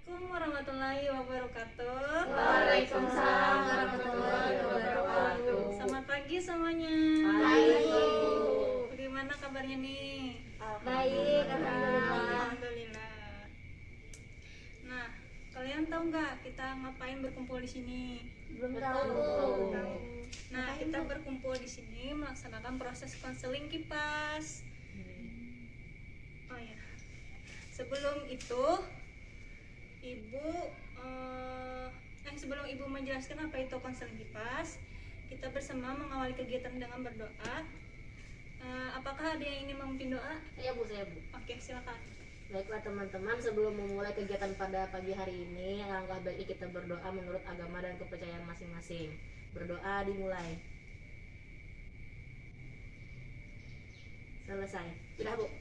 Assalamualaikum warahmatullahi wabarakatuh. Waalaikumsalam warahmatullahi wabarakatuh. Selamat pagi semuanya. Pagi. Bagaimana kabarnya nih? Baik, alhamdulillah. Alhamdulillah. Nah, kalian tahu nggak kita ngapain berkumpul di sini? Belum tahu. Tahu. Nah, kita berkumpul di sini melaksanakan proses konseling KIPAS. Oh ya. Sebelum itu, sebelum Ibu menjelaskan apa itu konseling KIPAS, kita bersama mengawali kegiatan dengan berdoa. Apakah ada yang ingin memimpin doa? Saya Bu. Oke, silakan. Baiklah teman-teman, sebelum memulai kegiatan pada pagi hari ini, alangkah baiknya kita berdoa menurut agama dan kepercayaan masing-masing. Berdoa dimulai. Selesai. Sudah Bu.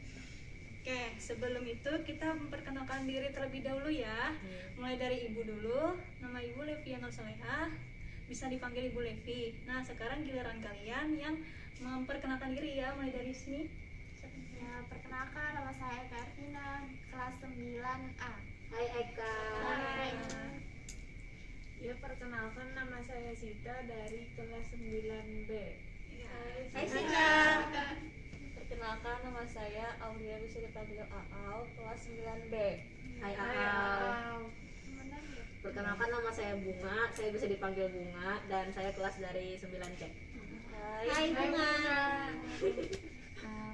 Oke, sebelum itu kita memperkenalkan diri terlebih dahulu ya. Mulai dari Ibu dulu. Nama Ibu Leviana Solehah, bisa dipanggil Ibu Levi. Nah, sekarang giliran kalian yang memperkenalkan diri ya, mulai dari sini. Ya, perkenalkan, nama saya Eka Ervina, kelas 9A. Hai Eka. Hai. Ya, perkenalkan, nama saya Sita dari kelas 9B. Ya. Hai Sita. Perkenalkan, nama saya Aulia, bisa dipanggil Aau, kelas 9B. Hai Hai, Aau. Aau. Benar ya? Perkenalkan, nama saya Bunga, saya bisa dipanggil Bunga dan saya kelas dari 9C. Hai. Bunga.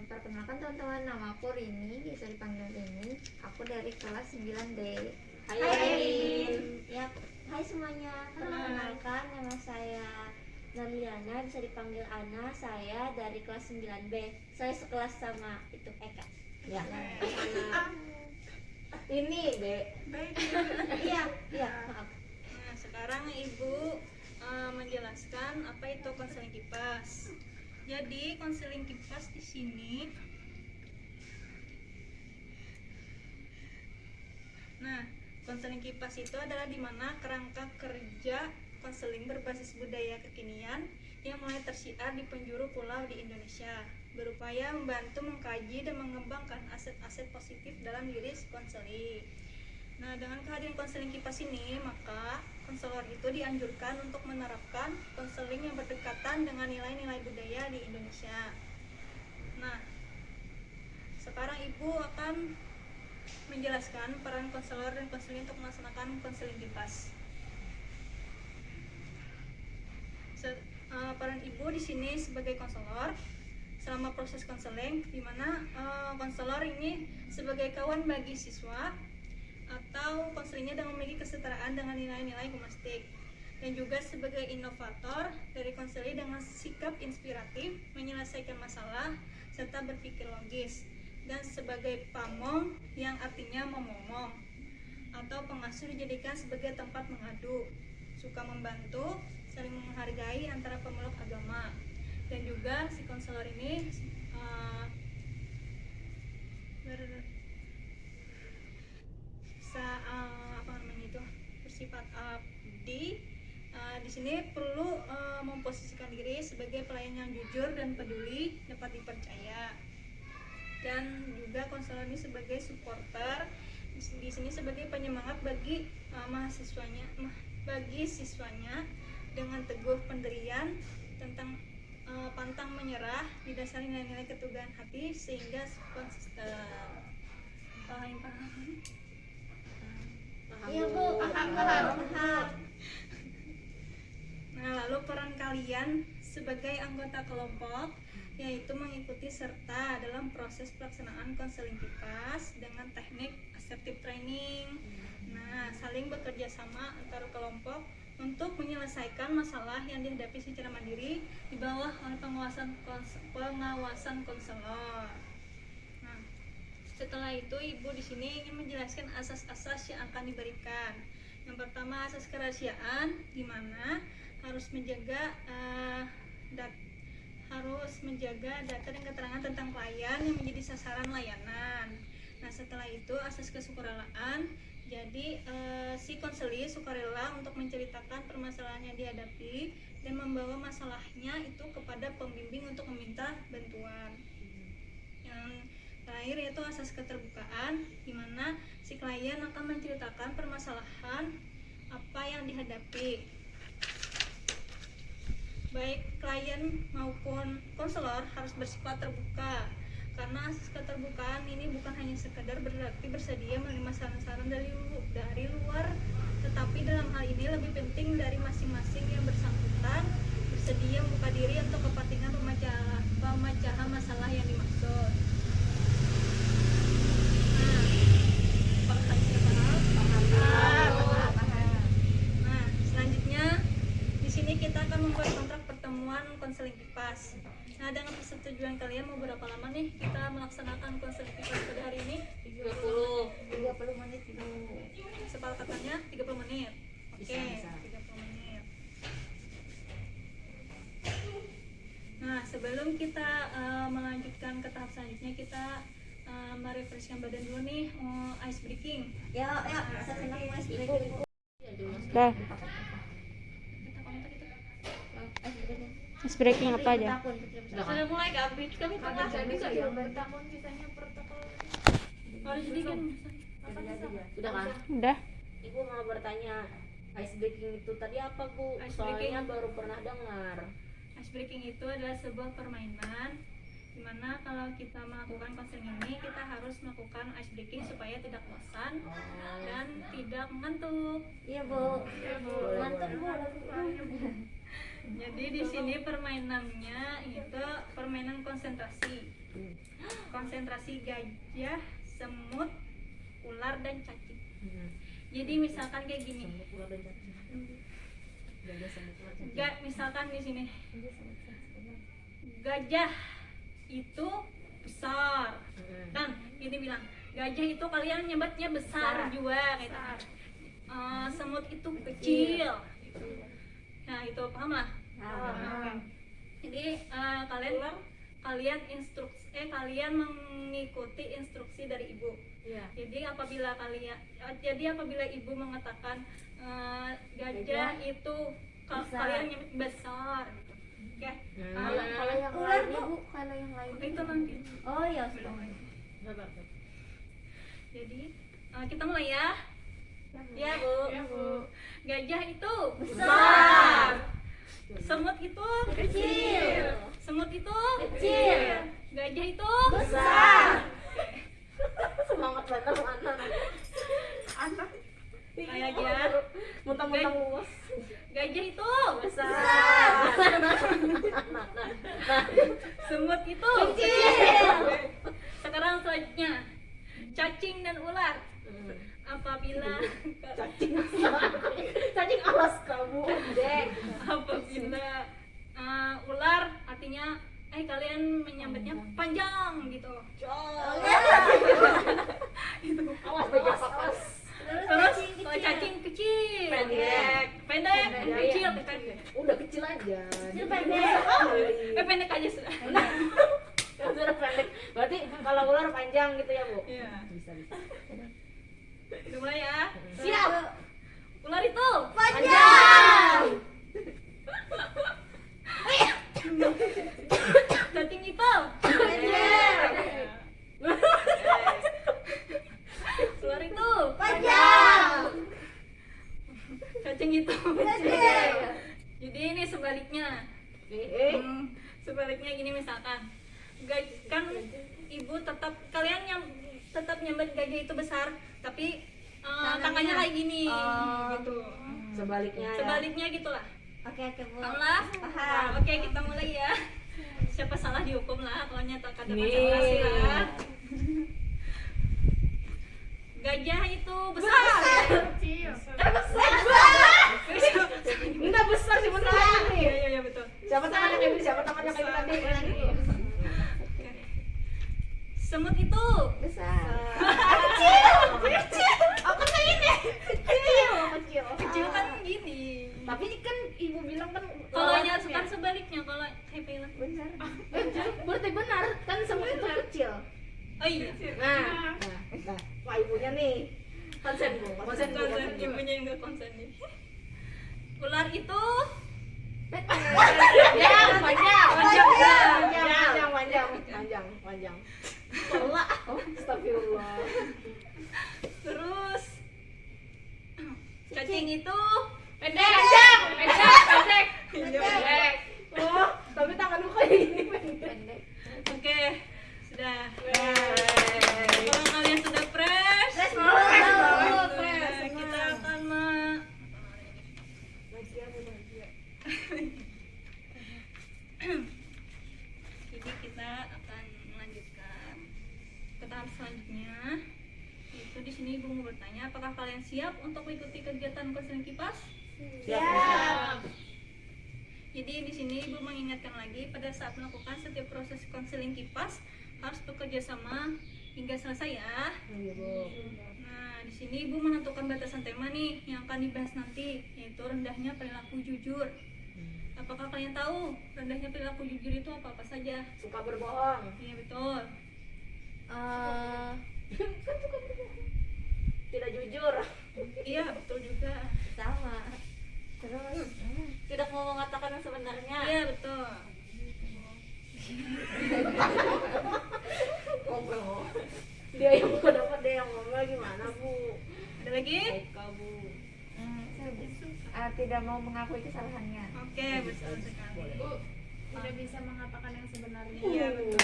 Perkenalkan teman-teman, nama aku Rini, bisa dipanggil Rini. Aku dari kelas 9D. Hai Rin. Ya, hai semuanya. Perkenalkan, nama saya Narliana, bisa dipanggil Ana. Saya dari kelas 9B. Saya sekelas sama itu Eka. Ya. Ini B. Iya, maaf. Nah, sekarang Ibu menjelaskan apa itu konseling KIPAS. Jadi, konseling KIPAS di sini. Nah, konseling KIPAS itu adalah di mana kerangka kerja konseling berbasis budaya kekinian yang mulai tersiar di penjuru pulau di Indonesia, berupaya membantu mengkaji dan mengembangkan aset-aset positif dalam diri si konseling. Nah, dengan kehadiran konseling KIPAS ini, maka konselor itu dianjurkan untuk menerapkan konseling yang berdekatan dengan nilai-nilai budaya di Indonesia. Nah, sekarang Ibu akan menjelaskan peran konselor dan konseling untuk melaksanakan konseling KIPAS. Peran Ibu di sini sebagai konselor selama proses konseling, di mana konselor ini sebagai kawan bagi siswa atau konselingnya dengan memiliki kesetaraan dengan nilai-nilai humanistik, dan juga sebagai inovator dari konseling dengan sikap inspiratif menyelesaikan masalah serta berpikir logis, dan sebagai pamong yang artinya memomong atau pengasuh dijadikan sebagai tempat mengadu, suka membantu, saling menghargai antara pemeluk agama. Dan juga si konselor ini bersifat abdi. Di sini perlu memposisikan diri sebagai pelayan yang jujur dan peduli, dapat dipercaya. Dan juga konselor ini sebagai supporter, di sini sebagai penyemangat bagi siswanya dengan teguh pendirian tentang pantang menyerah, didasari nilai-nilai keteguhan hati sehingga konsisten. Paham? Iya, Bu. Paham. Nah, lalu peran kalian sebagai anggota kelompok yaitu mengikuti serta dalam proses pelaksanaan konseling KIPAS dengan teknik assertive training. Nah, saling bekerja sama antar kelompok untuk menyelesaikan masalah yang dihadapi secara mandiri di bawah oleh pengawasan konselor. Nah, setelah itu Ibu di sini ingin menjelaskan asas-asas yang akan diberikan. Yang pertama, asas kerahasiaan, di mana harus menjaga data dan keterangan tentang klien yang menjadi sasaran layanan. Nah, setelah itu asas kesukarelaan. Jadi si konseling sukarela untuk menceritakan permasalahan yang dihadapi dan membawa masalahnya itu kepada pembimbing untuk meminta bantuan. Yang terakhir yaitu asas keterbukaan, di mana si klien akan menceritakan permasalahan apa yang dihadapi. Baik klien maupun konselor harus bersifat terbuka, karena asas keterbukaan ini bukan hanya sekedar berarti bersedia menerima saran-saran dari luar, tetapi dalam hal ini lebih penting dari masing-masing yang bersangkutan bersedia membuka diri untuk kepentingan pemecahan masalah yang dimaksud. Nah, selanjutnya di sini kita akan membuat kontrak pertemuan konseling KIPAS. Nah, dengan persetujuan kalian mau berapa lama nih kita melaksanakan konseling KIPAS pada hari ini? 30 menit dulu. Sepakatnya 30 menit. Oke, Bisa. 30 menit. Nah, sebelum kita melanjutkan ke tahap selanjutnya, kita merefreshkan badan dulu nih, ice breaking. Ya, saya senang mas breaking. Dah, Kita komentar itu. ice breaking apa aja? Sudah mulai gak break kami tengah. Yang bertahun kitanya protokol. Harus bikin. Sudah kan? Udah. Ibu mau bertanya, ice breaking itu tadi apa Bu? Ice Soalnya breaking. baru pernah dengar. Ice breaking itu adalah sebuah permainan dimana kalau kita melakukan konseling ini kita harus melakukan ice breaking supaya tidak bosan dan tidak mengantuk. Iya bu. Mantap bu. Jadi di sini permainannya itu permainan konsentrasi. Konsentrasi gajah, semut, ular dan cacing. Jadi misalkan kayak gini. Misalkan di sini. Gajah itu besar. Kan ini bilang, gajah itu kalian nyebutnya besar juga gitu. Semut itu kecil. Nah, itu paham lah. Jadi kalian mengikuti instruksi dari ibu. Iya. Jadi apabila ibu mengatakan gajah itu kalian nyebut besar gitu. Oke. Kalau yang lainnya bu, kalau yang lain. Itu nanti. Oh iya. Jadi kita mulai ya. Ya bu. Gajah itu besar. Semut itu kecil. Semut itu Kecil. Gajah itu Besar. Semangat banget anak. Kayak Mentang-mentang luas. gajah itu Besar. semut itu Kecil. Sekarang selanjutnya cacing dan ular. Apabila Cacing Alaska Bu. apabila ular artinya kalian menyambutnya panjang gitu. Awas bajak awas. Terus kalau cacing kecil, pendek, kecil, Udah kecil aja. Kecil pendek. pendek aja sudah. Udah pendek. Berarti kalau ular panjang gitu ya Bu? Iya. Bisa. Udah mulai ya. Siap. Ular itu Panjang. cacing itu ular itu Panjang. cacing itu Kecil. jadi ini sebaliknya. Sebaliknya gini misalkan kan ibu tetap nyambat gajah itu besar tapi tangannya kayak gini gitu. Sebaliknya gitulah. Oke bu. Paham lah? Paham. Oke, kita mulai ya. Siapa salah dihukum lah, kalau nyata ada konsentrasi lah. Gajah itu besar. Enggak besar sih benar nih. Iya betul. Siapa tangannya kayak gini? Siapa tangannya kayak tadi? Oke. Semut itu Besar. kecil kan gini. Tapi kan ibu bilang kan Kalau nyatukan sebaliknya, kalau kayak bilang. berarti benar kan semut itu kecil. Oh iya. Nah, wah ibunya nih konsen Bu. Konsen ibunya yang gak konsen nih. Ular itu Panjang. panjang. Pola. Oh, astagfirullah. Terus cacing itu Pendek. pendek. Oh, tapi tanganku kayak gini pendek. Oke, sudah. Kalau kalian sudah fresh, kita akan jadi kita akan melanjutkan ke tahap selanjutnya. Itu di sini Ibu mau bertanya, apakah kalian siap untuk mengikuti kegiatan konseling kipas? Siap. Jadi di sini Ibu mengingatkan lagi pada saat melakukan setiap proses konseling kipas harus bekerja sama hingga selesai ya. Nah, di sini Ibu menentukan batasan tema nih yang akan dibahas nanti, yaitu rendahnya perilaku jujur. Apakah kalian tahu rendahnya perilaku jujur itu apa saja? Suka berbohong. Iya betul. Tidak jujur. Iya betul juga. Sama. Terus tidak mau mengatakan yang sebenarnya. Iya betul. Ngomong. Dia yang mau dapat, dia yang ngomong gimana, Bu? Ada lagi? Eka, Bu. Tidak mau mengakui kesalahannya. Oke betul sekali. Tidak bisa mengatakan yang sebenarnya. Iya betul.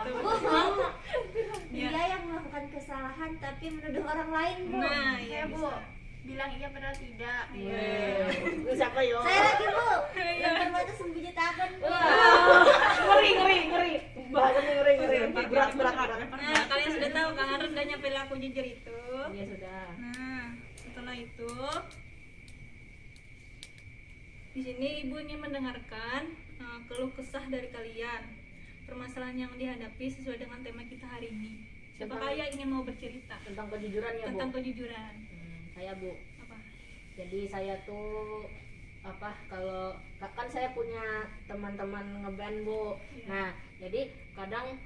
Bu, mau dia yang melakukan kesalahan tapi menuduh orang lain, Bu. Nah, Ya iya Bu, bisa. bilang iya padahal tidak. Lu siapa yo? Saya lagi, Bu. Yang berbatas sembunyi tangan, Bu. Ngeri. Bahasanya ngeri. Berat. Nah, kalian sudah tahu kan rendahnya perilaku jujur itu? Iya sudah. Nah, setelah itu di sini Ibu ingin mendengarkan keluh kesah dari kalian, permasalahan yang dihadapi sesuai dengan tema kita hari ini. Siapakah yang ingin mau bercerita Tentang kejujuran ya, Bu. tentang kejujuran? Saya, Bu. Apa? Jadi saya tuh kalau kan saya punya teman-teman ngeband, Bu. Iya. Nah, jadi kadang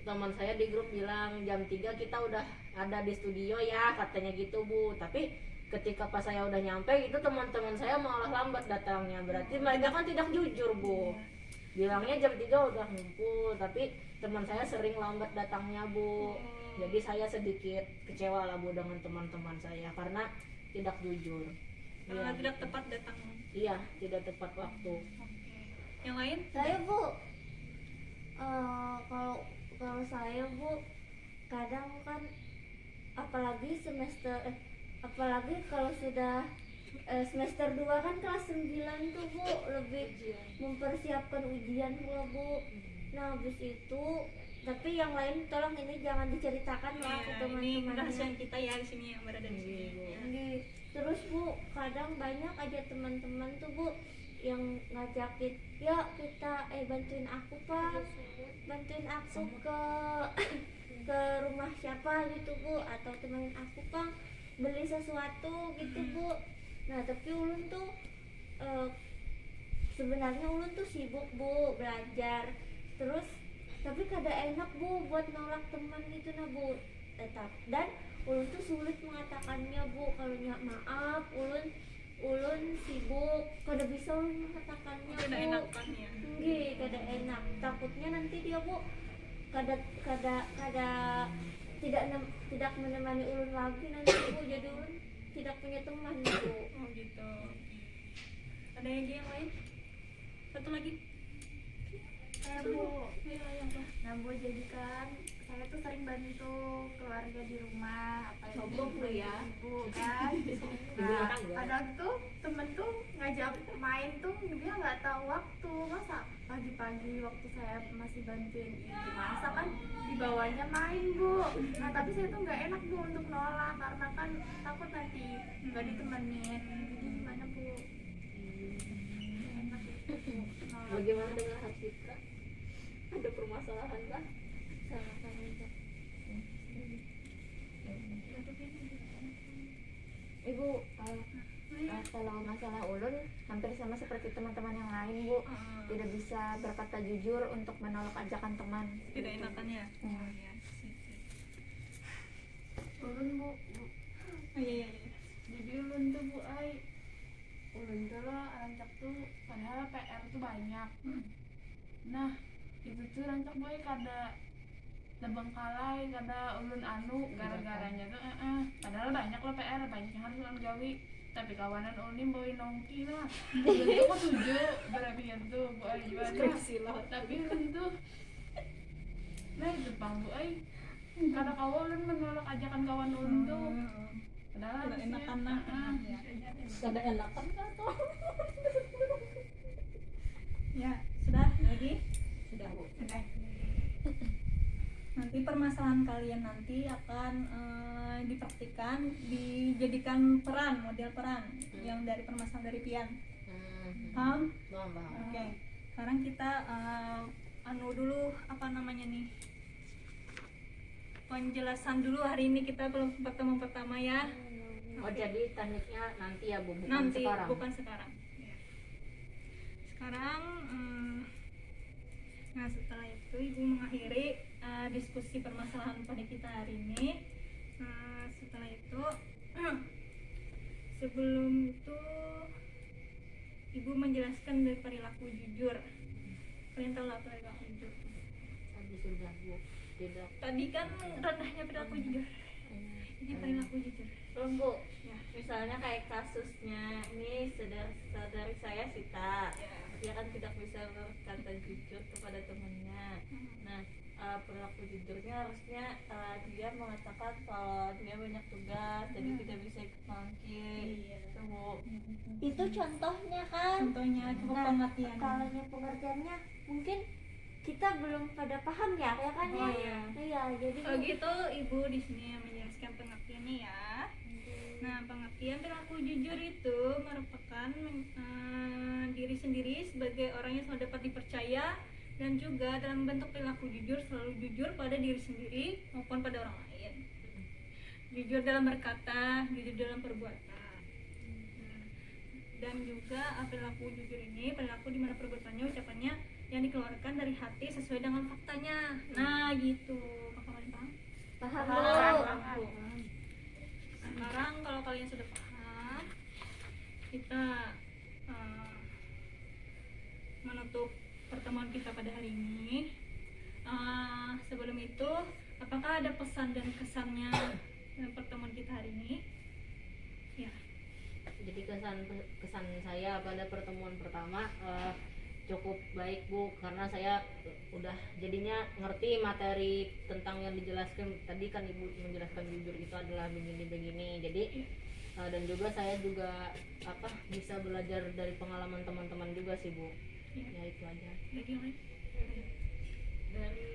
teman saya di grup bilang jam 3 kita udah ada di studio ya, katanya gitu, Bu. Tapi ketika pas saya udah nyampe itu teman-teman saya malah lambat datangnya. Berarti mereka kan tidak jujur, Bu. Bilangnya jam 3 udah ngumpul, tapi teman saya sering lambat datangnya, Bu. Jadi saya sedikit kecewa lah, Bu, dengan teman-teman saya karena tidak jujur. Karena Iya. tidak tepat datang. Iya, tidak tepat waktu. Oke. Yang lain? Saya, Bu, kalau saya, Bu, kadang kan apalagi kalau sudah semester 2 kan kelas 9 tuh, Bu, lebih mempersiapkan ujian pula, Bu. Nah, habis itu tapi yang lain tolong ini jangan diceritakan lah ke Iya, ini teman-temannya. rahasia kita ya di sini yang berada di sini. Ya. Terus, Bu, kadang banyak aja teman-teman tuh, Bu, yang ngajakin, "Ya, kita bantuin aku, Pak. Bantuin aku ke rumah siapa gitu, Bu, atau temenin aku, Pak, beli sesuatu gitu, Bu." Nah, tapi ulun tuh sebenarnya ulun tuh sibuk, Bu, belajar. Terus tapi kada enak, Bu, buat nolak teman gitu nah, Bu. Dan ulun tuh sulit mengatakannya, Bu. Kalau maaf, ulun sibuk, kada bisa ulun mengatakannya, Bu. Tidak enak kan ya? Nggih, kada enak. Takutnya nanti dia, Bu, kada tidak menemani ulun lagi nanti, Bu. Jadi ulun tidak punya teman, Bu. Oh gitu. Ada yang lain? Satu lagi? Saya Bu. Iya, yang apa? Nah Bu, jadi kan saya tuh sering bantu keluarga di rumah, apa yang Sombong lu ya. ibu kan. Ibu Nah, orang ya. kadang tuh temen tuh ngajak main tuh dia nggak tahu waktu. Masa pagi-pagi waktu saya masih bantuin ibu masak kan dibawanya main, Bu. Nah tapi saya tuh nggak enak, Bu, untuk nolak karena kan takut nanti nggak ditemenin. Jadi gimana, Bu? Nggak enak gitu, Bu, nolak. Bagaimana dengan hak cipta? Ada permasalahan kah? Sama kami, Bu. Ibu, kalau masalah ulun hampir sama seperti teman-teman yang lain, Bu. Tidak bisa berkata jujur untuk menolak ajakan teman. Tidak enakan ya? Hmm. Oh iya. Ulun, Bu. Oh iya. Jadi ulun tuh, Bu, ulun tuh lah rancak tuh padahal PR tuh banyak. Nah itu tuh rancak boy kada Bengkalai kada ulun anu gara-garanya tuh padahal banyak loh PR banyak yang harus ulun gawi tapi kawanan ulun boy nongki lah ulun tuh kok tujuh berabian tuh bu ay gimana tapi ulun tuh nah itu bang bu ay kada kawa ulun menolak ajakan kawan ulun tuh padahal Tidak enakan lah. Kada enakan kan tuh. Ya, sudah lagi. Sudah bu. Oke. Nanti permasalahan kalian nanti akan dipraktikkan, dijadikan peran, model peran yang dari permasalahan dari Pian. Paham? Paham. Oke. Sekarang kita anu dulu apa namanya nih? Penjelasan dulu hari ini kita belum pertemuan pertama ya. Oh jadi tekniknya nanti ya bu, bukan Nanti sekarang. bukan sekarang. Ya. Sekarang nah setelah itu ibu mengakhiri diskusi permasalahan pada kita hari ini. Nah, setelah itu sebelum itu ibu menjelaskan dari perilaku jujur. Kalian tahu lah perilaku jujur? Tadi sudah bu. Tidak. Tadi kan rendahnya perilaku jujur. Ini perilaku jujur. Belum bu. Ya. Misalnya kayak kasusnya ini saudari saya Sita, dia kan tidak bisa berkata jujur kepada temannya. Nah, perilaku jujurnya harusnya dia mengatakan kalau dia banyak tugas, jadi tidak bisa ikut mangkir. Itu bu. Itu contohnya kan. Contohnya cukup Nah, pengertian. kalau yang pengertiannya mungkin kita belum pada paham ya kan Oh, ya. Iya, jadi Oh gitu, ibu di sini yang menjelaskan pengertiannya ya. Nah, pengertian perilaku jujur itu merupakan diri sendiri sebagai orang yang selalu dapat dipercaya dan juga dalam bentuk perilaku jujur selalu jujur pada diri sendiri maupun pada orang lain. Jujur dalam berkata, jujur dalam perbuatan. Dan juga perilaku jujur ini perilaku di mana perbuatannya, ucapannya yang dikeluarkan dari hati sesuai dengan faktanya. Nah, gitu. Kalian paham? paham Paham. Bu. Sekarang kalau kalian sudah paham, kita menutup pertemuan kita pada hari ini. Sebelum itu, apakah ada pesan dan kesannya dalam pertemuan kita hari ini? Ya. Jadi kesan saya pada pertemuan pertama cukup baik bu, karena saya udah jadinya ngerti materi tentang yang dijelaskan tadi kan ibu menjelaskan jujur itu adalah begini jadi dan juga saya juga bisa belajar dari pengalaman teman-teman juga sih bu. Ya itu aja. Lagi yang lain? Dari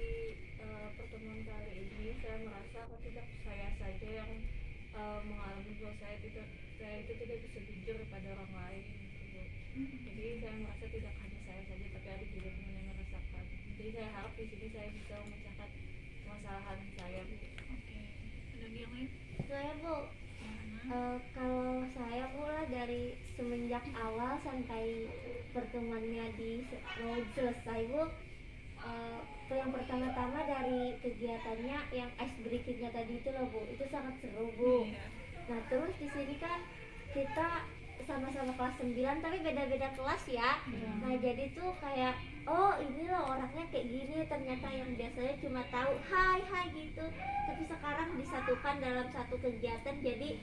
pertemuan kali ini saya merasa tidak saya saja yang mengalami bahwa saya itu tidak bisa jujur pada orang lain gitu. Jadi saya merasa tidak hanya saya saja tapi ada juga teman yang merasakan. Jadi saya harap di sini saya bisa memecahkan permasalahan saya. Oke. Lagi yang lain? Saya Bu, kalau saya mulai dari semenjak awal sampai pertemuannya mau selesai Bu, yang pertama-tama dari kegiatannya yang ice breakingnya tadi itu loh Bu, itu sangat seru Bu. Nah terus di sini kan kita sama-sama kelas 9 tapi beda-beda kelas ya. Nah jadi tuh kayak oh ini loh orangnya kayak gini, ternyata yang biasanya cuma tahu hai gitu, tapi sekarang disatukan dalam satu kegiatan jadi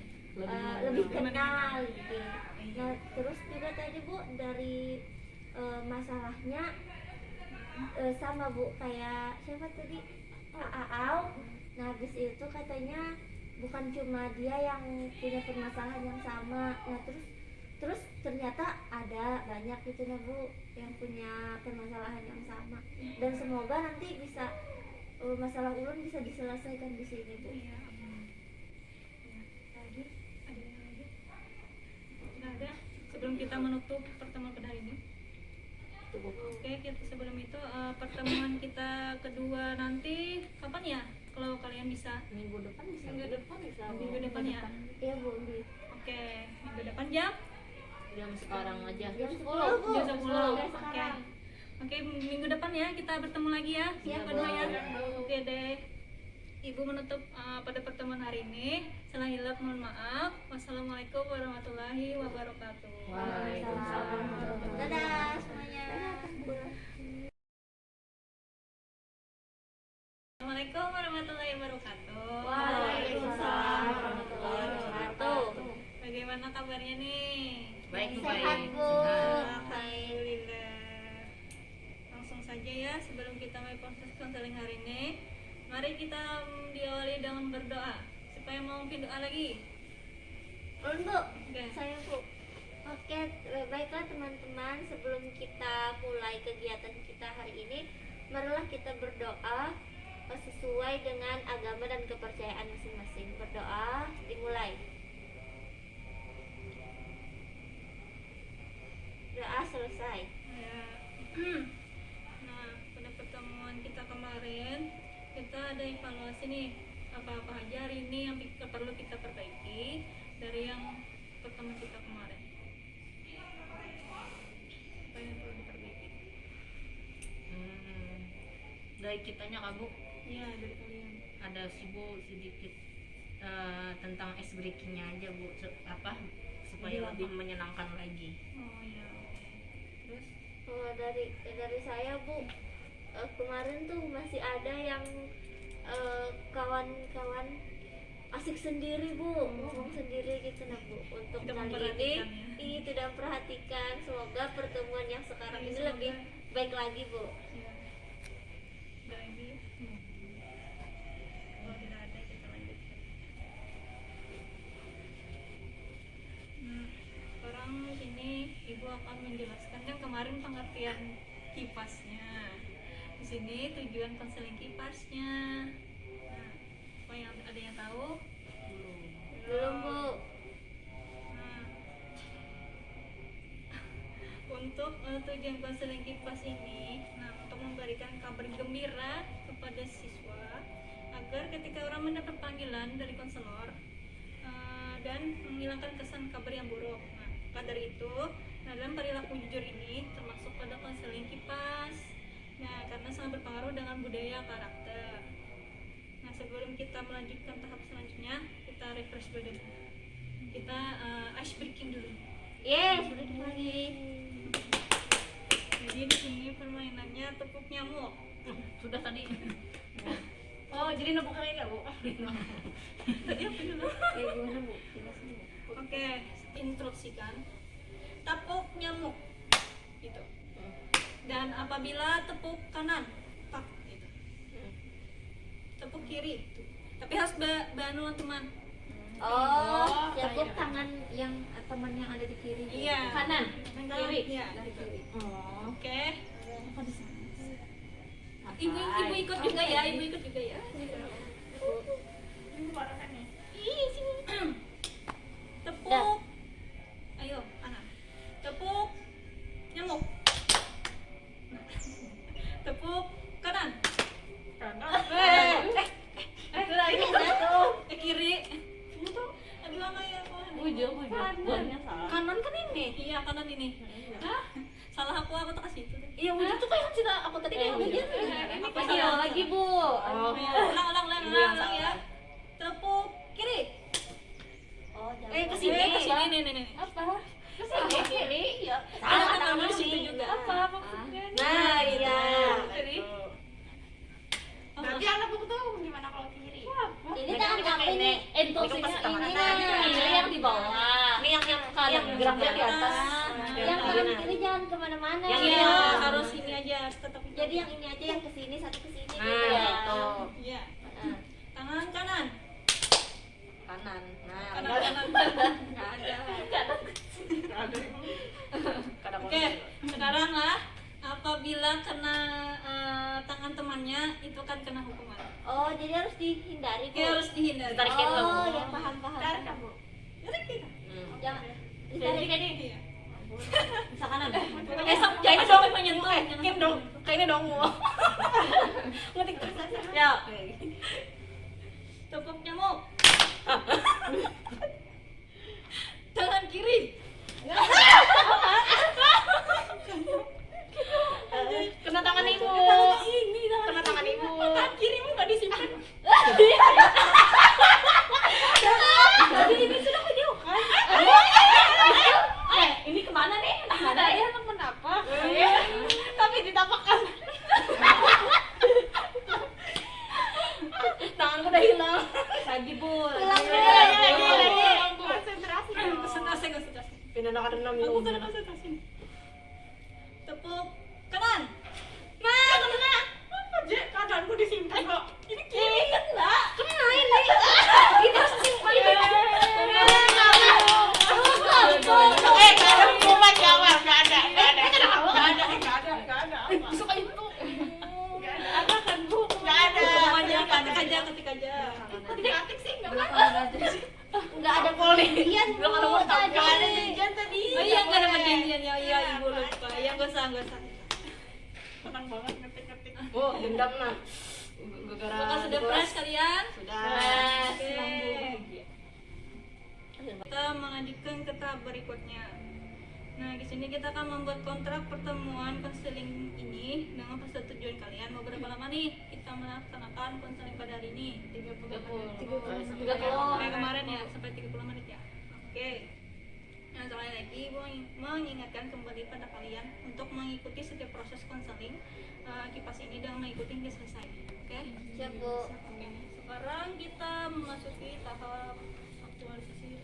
lebih kenal gitu. Nah terus juga tadi Bu dari masalahnya sama Bu kayak siapa tadi Aau. Nah habis itu katanya bukan cuma dia yang punya permasalahan yang sama. Nah terus ternyata ada banyak gitu ya Bu yang punya permasalahan yang sama, dan semoga nanti bisa masalah ulun bisa diselesaikan di sini Bu. Iya. Lagi? Ada yang lagi? Nggak ada. Sebelum kita menutup pertemuan pada hari ini. Oke, sebelum itu pertemuan kita kedua nanti kapan ya? Kalau kalian bisa. Minggu depan bisa. Minggu depan ya. Iya Bu. Oke, minggu depan jam sekarang aja. Jam 10 Bu. jam 10. Mulai Oke. sekarang. Oke, minggu depan ya kita bertemu lagi ya. Yang kedua ya. Oke deh. Ibu menutup pada pertemuan hari ini. Salah hilaf mohon maaf. Wassalamualaikum warahmatullahi wabarakatuh. Waalaikumsalam. Dadah semuanya. Baik, Bu, Sehat baik. Bu. Sehat. Baik. Alhamdulillah. Langsung saja ya sebelum kita mulai proses konseling hari ini, mari kita diawali dengan berdoa. Supaya mau memimpin doa lagi. Ulun Bu, Oke. saya Bu. Oke, baiklah teman-teman, sebelum kita mulai kegiatan kita hari ini, marilah kita berdoa sesuai dengan agama dan kepercayaan masing-masing. Berdoa, dimulai. Doa selesai. Ya. Nah, pada pertemuan kita kemarin, kita ada evaluasi nih, apa-apa aja hari ini yang perlu kita perbaiki dari yang pertemuan kita kemarin. Apa yang perlu diperbaiki? Dari kitanya Kak Bu, Ya, dari kalian. ada sih Bu sedikit tentang ice breakingnya aja Bu, supaya lebih menyenangkan lagi. Oh ya, oke. Terus? Oh, dari saya Bu, kemarin tuh masih ada yang kawan-kawan asik sendiri Bu, ngomong sendiri gitu nah Bu. Untuk Tidak kali ini memperhatikan ya. tidak memperhatikan. Semoga pertemuan yang sekarang ini Semoga. lebih baik lagi Bu. Ya. Udah lagi ya? Kalau tidak ada kita lanjutkan. Nah, sekarang ini Ibu akan menjelaskan kan kemarin pengertian kipasnya. Di sini tujuan konseling kipasnya. Nah, apa yang ada yang tahu? Belum Bu. Nah, untuk tujuan konseling kipas ini, nah untuk memberikan kabar gembira kepada siswa agar ketika orang mendapat panggilan dari konselor dan menghilangkan kesan kabar yang buruk. Nah, maka dari itu, nah dalam perilaku jujur ini termasuk pada konseling kipas. Nah, karena sangat berpengaruh dengan budaya karakter. Nah, sebelum kita melanjutkan tahap selanjutnya, kita refresh badan. Kita ice breaking dulu. Yes, breaking lagi. Jadi di sini permainannya tepuk nyamuk. Sudah tadi. Oh, jadi nebuk kali ya Bu? Tadi apa dulu? Gimana Bu? Jelasin Bu. Oke, instruksikan. Tepuk nyamuk. Gitu. Dan apabila tepuk kanan, tak gitu. Tepuk kiri. Tuh. Tapi harus banulan teman. Oh, Tepuk tangan yang teman yang ada di kiri. Iya. Kanan, kiri. Iya. Dari kiri. Oh. Oke. Ibu ikut juga ya, ibu ikut juga ya. Iya sini. Tepuk. Ayo, anak. Tepuk nyamuk. Tepuk kanan. Ini tuh. Kiri. Aduh, apa ya? Buahnya salah. Kanan kan ini. Iya, kanan ini. Hah? Salah aku tak kasih itu. Iya, wujud tuh kayak cerita aku tadi kayak wujud. Apa Iya salah? lagi Bu. Oh. Ulang ya. Tepuk kiri. oh jangan. Ke sini nih. Apa? Kesini kiri, ya. Salah kan di situ juga. Apa maksudnya? Nah, iya. Jadi, Tapi anak buku tuh gimana kalau kiri? Ini tangan apa ini? instruksinya tangan ini. kanan. Ini yang di bawah. Ini yang kanan geraknya di atas. Yang kanan kiri jangan kemana-mana. Yang Iya, ini. harus ini aja tetap. Jadi yang ini aja yang kesini satu kesini gitu Nah, ya. itu. Iya. Tangan kanan. Kanan. Nah, Kanan. Nggak ada. kadang Oke, sekarang lah apabila kena tangan temannya itu kan kena hukuman. Oh, jadi harus dihindari Bu. Dia harus dihindari. Ditarik dulu. Oh, ya paham. Tarik kamu. Tarik kita. Jangan Jadi ditarik. Iya. bisa kanan. Sok jangan sampai menyentuh. Kim dong. Kayak ini dong. Ngetik Ya. tepuk nyamuk. Tangan kiri. Kena tangan ibu. Ini Kena tangan ibu. Tangan kirimu nggak disimpan. Ini sudah kejauhan. Ini kemana nih? Ada ya kenapa? Tapi ditapakkan. Tanganku udah hilang. Lagi Bu. Hilang, Lagi. Konsentrasi. Pindah ke kanan Aku minum. kena konsentrasi. Tepuk kanan. Nah, kena. Apa je keadaanku disimpan kok. Ini kiri kena. Kena ini. Ini harus simpan. Ada kumat jawab, enggak ada. Suka itu. Enggak ada kan Bu. Enggak ada. Ketik aja. Kok tidak ketik sih? Enggak ada penelitian belum ada mau tahu nggak ada janjian tadi. Oh iya nggak ada perjanjian ya, iya ibu lupa ya, nggak usah tenang banget ngetik Oh, dendam nah. Gara-gara apakah sudah fresh kalian? Sudah. Oke. Kita melanjutkan ke tahap berikutnya. Nah, di sini kita akan membuat kontrak pertemuan konseling ini dengan persetujuan kalian. Mau berapa lama nih kita melaksanakan konseling pada hari ini? 30 menit. Kayak kemarin ya, sampai 30 menit ya. Oke. Nah, sekali lagi Ibu mengingatkan kembali pada kalian untuk mengikuti setiap proses konseling kipas ini dan mengikuti hingga selesai. Oke? Siap, Bu. Oke. Sekarang kita memasuki tahap aktualisasi.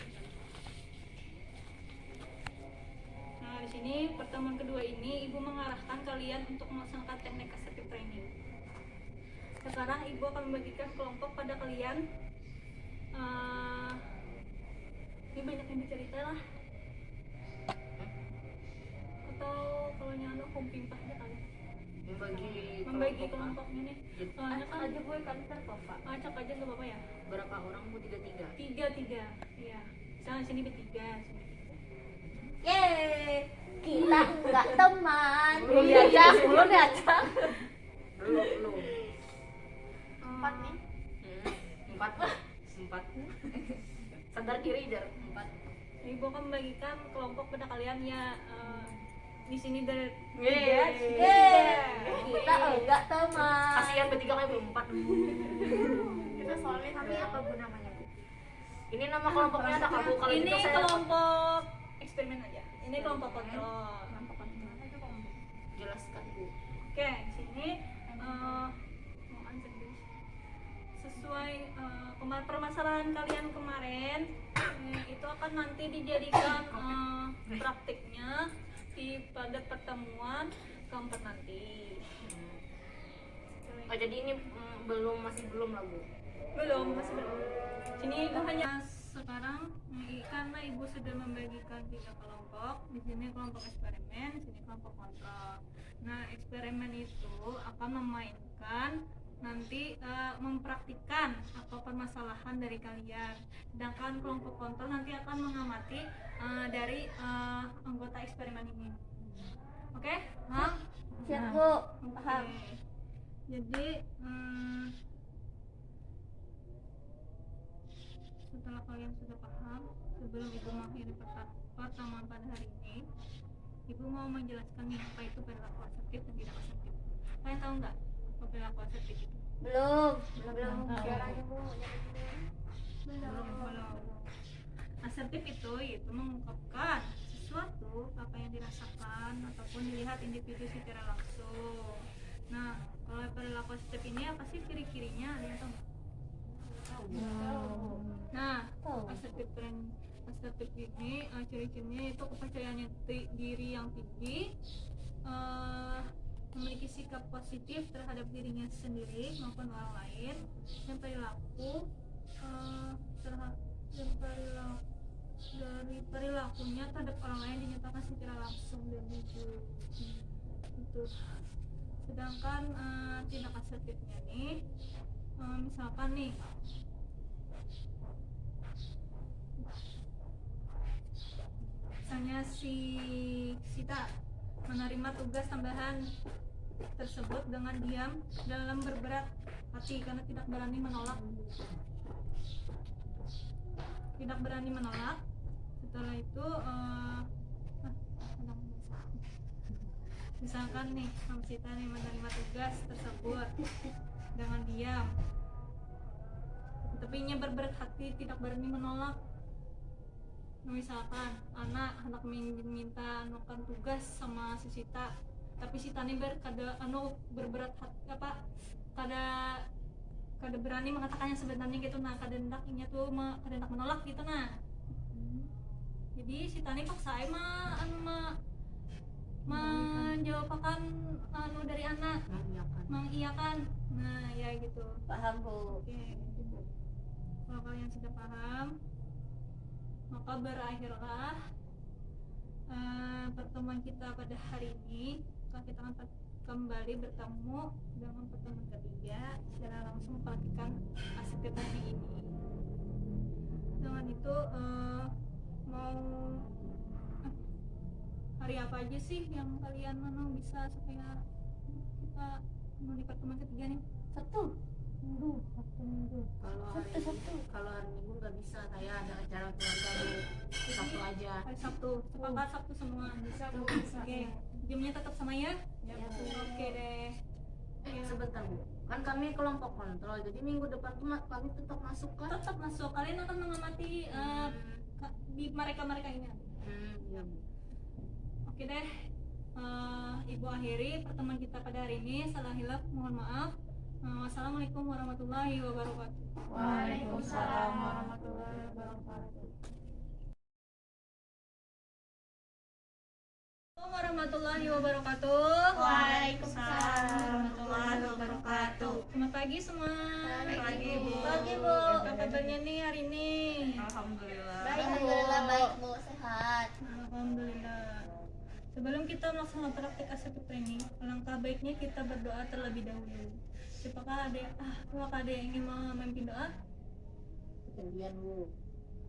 Nah, di sini pertemuan kedua ini Ibu mengarahkan kalian untuk melaksanakan teknik assertive training. Sekarang Ibu akan membagikan kelompok pada kalian. Ini banyak yang bercerita lah. Atau kalau nyano kumping aja kali. Membagi kelompoknya nih. Banyak kan aja gue kan terpapa. acak aja nggak apa-apa ya. Berapa orang Bu? 3. Tiga. Iya. Misalnya sini bertiga. Yeay, kita nggak teman. Belum diajak. Belum diajak. Belum. 4 nih. 4. Sadar diri dar 4. Ibu akan membagikan kelompok pada kalian ya. Di sini dari Kita nggak teman. Kasihan bertiga kayak belum 4. Kita solid. Tapi apa Bu namanya Bu? Ini nama kelompoknya ada kamu kalau ini gitu saya kelompok eksperimen aja. Ini kelompok kontrol. jelaskan Bu. Oke, di sini mau answer dulu. Sesuai permasalahan kalian kemarin, itu akan nanti dijadikan praktiknya pada pertemuan keempat nanti. Oh jadi ini masih belum lah Bu. Masih belum. Sini Ibu hanya sekarang karena Ibu sudah membagikan 3 kelompok. Di sini kelompok eksperimen, di sini kelompok kontrol. Nah, eksperimen itu akan memainkan nanti mempraktikkan apa permasalahan dari kalian. Sedangkan kelompok kontrol nanti akan mengamati dari anggota eksperimen ini. Oke? Paham? Siap, Bu. Oke. Jadi setelah kalian sudah paham, sebelum Ibu mengakhiri pertemuan pada hari ini, Ibu mau menjelaskan nih apa itu perilaku asertif dan tidak asertif. Kalian tahu nggak apa perilaku asertif itu? Belum. Belum. Asertif itu yaitu mengungkapkan sesuatu apa yang dirasakan ataupun dilihat individu secara langsung. Nah, kalau perilaku asertif ini apa sih ciri-cirinya? Ada yang tahu nggak? Nah, asertif ini ciri-cirinya itu kepercayaan diri yang tinggi, memiliki sikap positif terhadap dirinya sendiri maupun orang lain, dan perilaku dari perilakunya terhadap orang lain dinyatakan secara langsung dan jujur. Itu. Sedangkan tindak asertifnya nih, misalkan nih. Misalnya si Sita menerima tugas tambahan tersebut dengan diam dalam berberat hati karena tidak berani menolak. Setelah itu misalkan nih Sita nih menerima tugas tersebut dengan diam, tapi nya berberat hati tidak berani menolak. Misalkan anak minta anukan tugas sama si Sita, tapi Sita nih berberat hati kada berani mengatakannya sebenarnya gitu. Nah, kada hendak menolak gitu. Nah, Jadi si Tani paksa mah anu mah menjawabkan anu dari anak mengiyakan. Nah ya gitu. Paham Bu. Oke. Kalau kalian sudah paham, maka berakhirlah pertemuan kita pada hari ini. Kita akan kembali bertemu dengan pertemuan ketiga secara langsung praktikan ACT tadi ini. Dengan itu mau hari apa aja sih yang kalian bisa supaya kita mau di pertemuan ketiga nih? Sabtu Minggu. Kalau hari Minggu nggak bisa, saya ada acara keluarga Bu. Sabtu aja. Hari Sabtu, sepakat Sabtu semua. Bisa. Oke, jamnya tetap sama ya? Ya, Oke deh. Sebentar Bu, kan kami kelompok kontrol, jadi minggu depan tuh kami tetap masuk kan? Tetap masuk. Kalian akan mengamati di mereka ini. Iya Bu. Oke deh. Ibu akhiri pertemuan kita pada hari ini. Salah hilaf mohon maaf. Wassalamualaikum warahmatullahi wabarakatuh. Waalaikumsalam warahmatullahi wabarakatuh. Warahmatullahi wabarakatuh. Waalaikumsalam warahmatullahi wabarakatuh. Selamat pagi semua. Pagi, Bu. Pagi Bu. Apa kabarnya nih hari ini? Alhamdulillah. Alhamdulillah baik Bu, sehat. Alhamdulillah. Sebelum kita melaksanakan praktik ACT training, alangkah baiknya kita berdoa terlebih dahulu. Apakah ada yang ingin memimpin doa? Kemudian Bu.